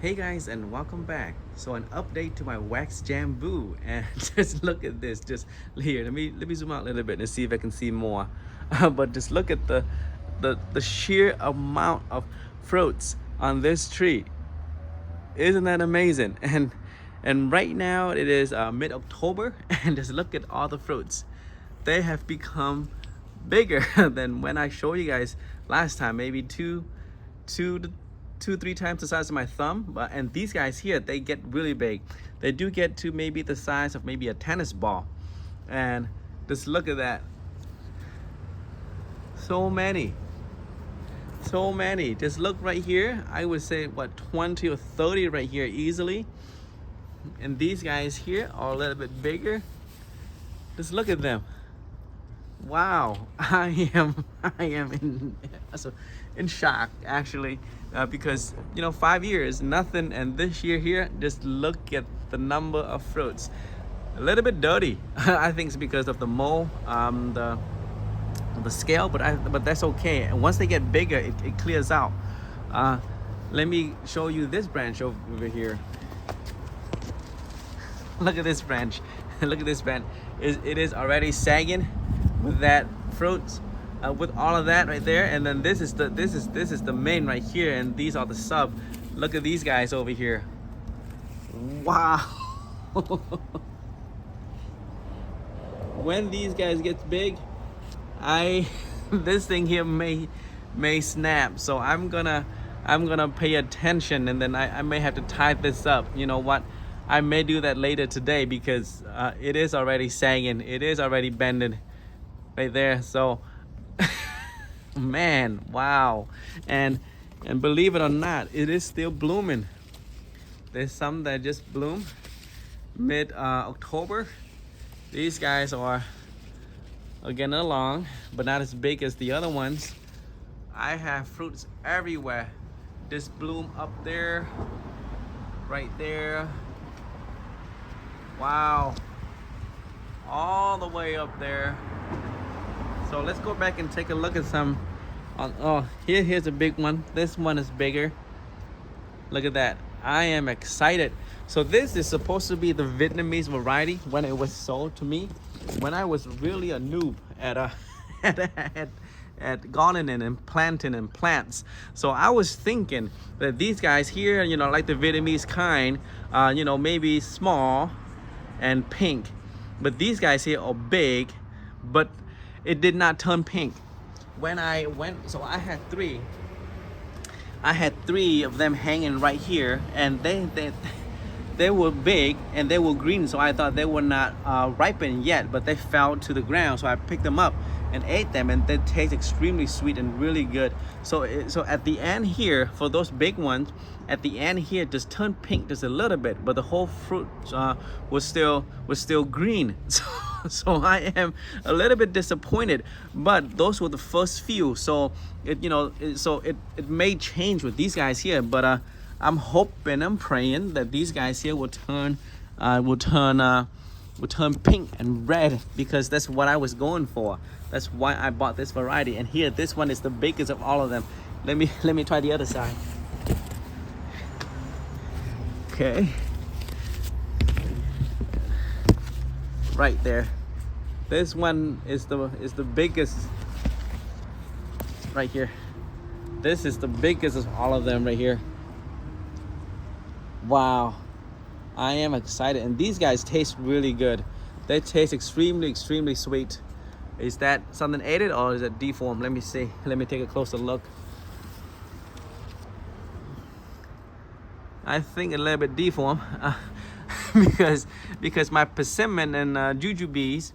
Hey guys, and welcome back. So an update to my wax Jambu, and just look at this. Just here, let me zoom out a little bit and see if I can see more. But just look at the sheer amount of fruits on this tree. Isn't that amazing? And right now it is mid-October, and just look at all the fruits. They have become bigger than when I showed you guys last time. Maybe two to 3 times the size of my thumb. But and these guys here, they get really big. They do get to maybe the size of maybe a tennis ball. And just look at that. So many. So many. Just look right here. I would say what, 20 or 30 right here easily. And these guys here are a little bit bigger. Just look at them. Wow, I am in shock actually, because 5 years nothing, and this year here, just look at the number of fruits. A little bit dirty. I think it's because of the mold, the scale, but that's okay. And once they get bigger, it clears out. Let me show you this branch over here. Look at this branch. Look at this branch. It is already sagging with that fruits, with all of that right there. And then this is the main right here, and these are the sub. Look at these guys over here. Wow. When these guys get big, this thing here may snap. So I'm gonna pay attention, and then I may have to tie this up. You know what? I may do that later today, because it is already sagging. It is already bending right there. So man, wow. And believe it or not, it is still blooming. There's some that just bloom mid October. These guys are getting along, but not as big as the other ones. I have fruits everywhere. This bloom up there, right there. Wow, all the way up there. So let's go back and take a look at some. Oh, here's a big one. This one is bigger. Look at that. I am excited. So this is supposed to be the Vietnamese variety when it was sold to me, when I was really a noob at at gardening and planting and plants. So I was thinking that these guys here, like the Vietnamese kind, maybe small and pink, but these guys here are big, but it did not turn pink when I went. So I had three of them hanging right here, and they were big and they were green, so I thought they were not ripened yet, but they fell to the ground. So I picked them up and ate them, and they taste extremely sweet and really good. So at the end here, for those big ones, at the end here just turned pink just a little bit, but the whole fruit was still green. So I am a little bit disappointed, but those were the first few. So it may change with these guys here, but I'm hoping, I'm praying that these guys here will turn pink and red, because that's what I was going for. That's why I bought this variety. And here, this one is the biggest of all of them. Let me try the other side. Okay, right there. This one is the biggest right here. This is the biggest of all of them right here. Wow, I am excited. And these guys taste really good. They taste extremely sweet. Is that something added, or is it deformed? Let me see. Let me take a closer look. I think a little bit deformed, because my persimmon and jujubes,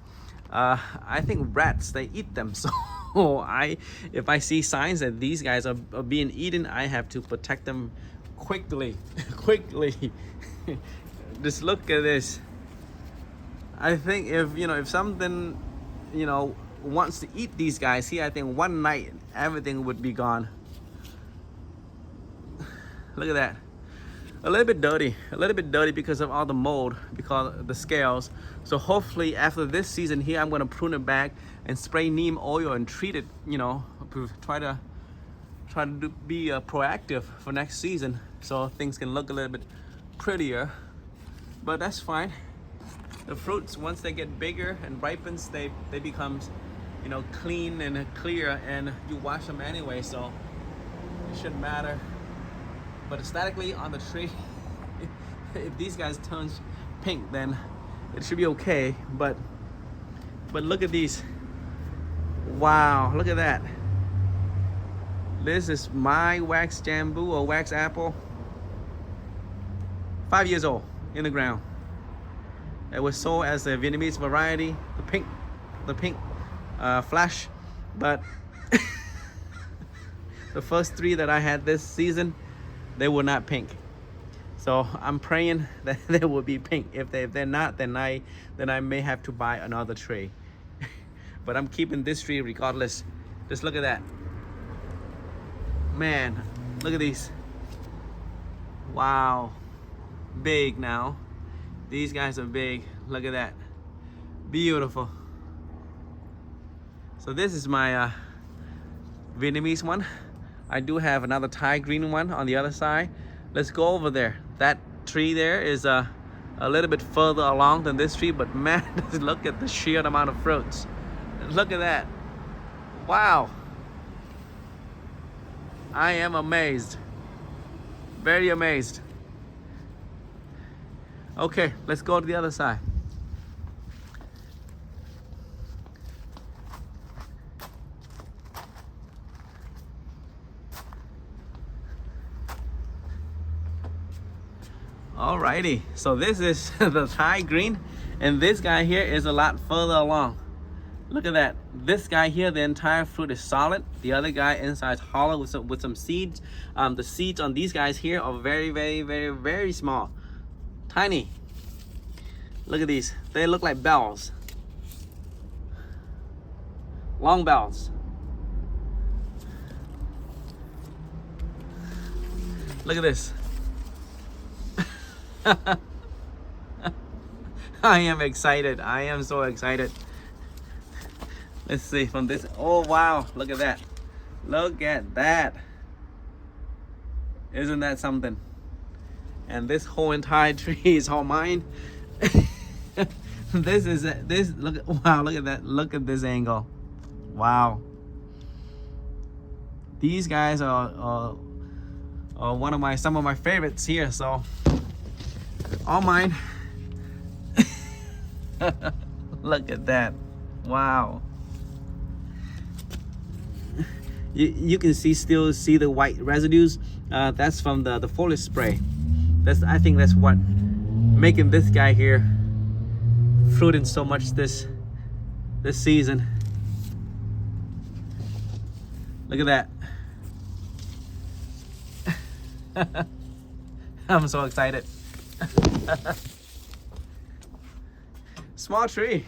I think rats, they eat them. So if I see signs that these guys are being eaten, I have to protect them quickly. Just look at this. I think if something wants to eat these guys here, I think one night everything would be gone. Look at that. A little bit dirty because of all the mold, because of the scales. So hopefully after this season here, I'm going to prune it back and spray neem oil and treat it, try to try to be proactive for next season so things can look a little bit prettier. But that's fine. The fruits, once they get bigger and ripens, they become, you know, clean and clear, and you wash them anyway, so it shouldn't matter. But aesthetically on the tree, if these guys turn pink, then it should be okay. But look at these. Wow, look at that. This is my wax jambu or wax apple. 5 years old, in the ground. It was sold as a Vietnamese variety, the pink flash. But the first 3 that I had this season, they were not pink. So I'm praying that they will be pink. If they're not, then I may have to buy another tray. But I'm keeping this tree regardless. Just look at that. Man, look at these. Wow. Big now. These guys are big. Look at that. Beautiful. So this is my Vietnamese one. I do have another Thai green one on the other side. Let's go over there. That tree there is a little bit further along than this tree, but man, look at the sheer amount of fruits. Look at that. Wow. I am amazed. Very amazed. Okay, let's go to the other side. Alrighty, so this is the Thai green, and this guy here is a lot further along. Look at that. This guy here, the entire fruit is solid. The other guy inside is hollow with some seeds. The seeds on these guys here are very, very, very, very small. Tiny. Look at these. They look like bells. Long bells. Look at this. I am excited. I am so excited. Let's see from this. Oh wow, look at that. Look at that. Isn't that something? And this whole entire tree is all mine. This look, wow, look at that. Look at this angle. Wow. These guys are some of my favorites here, so all mine. Look at that. Wow. You can still see the white residues. That's from the foliage spray. I think that's what making this guy here fruiting so much this season. Look at that. I'm so excited. Small tree,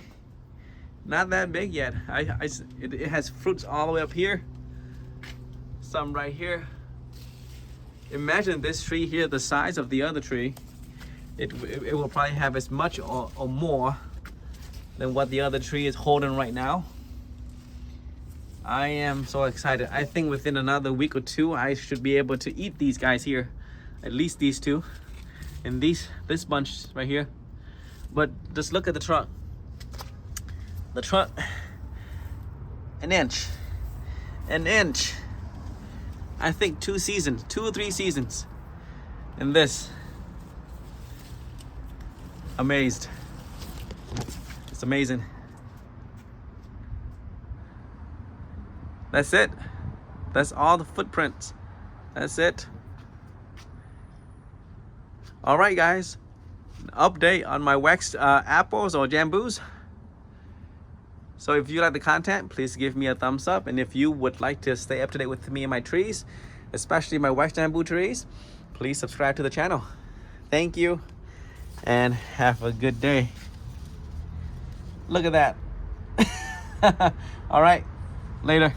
not that big yet. It has fruits all the way up here, some right here. Imagine this tree here the size of the other tree. It will probably have as much or more than what the other tree is holding right now. I am so excited. I think within another week or 2 I should be able to eat these guys here, at least these 2 and this bunch right here. But just look at the trunk. The trunk, an inch. I think 2 or 3 seasons. And this, amazed. It's amazing. That's it. That's all the footprints. That's it. All right, guys. Update on my waxed apples or jambus. So if you like the content, please give me a thumbs up. And if you would like to stay up to date with me and my trees, especially my waxed jambu trees, please subscribe to the channel. Thank you and have a good day. Look at that. All right, later.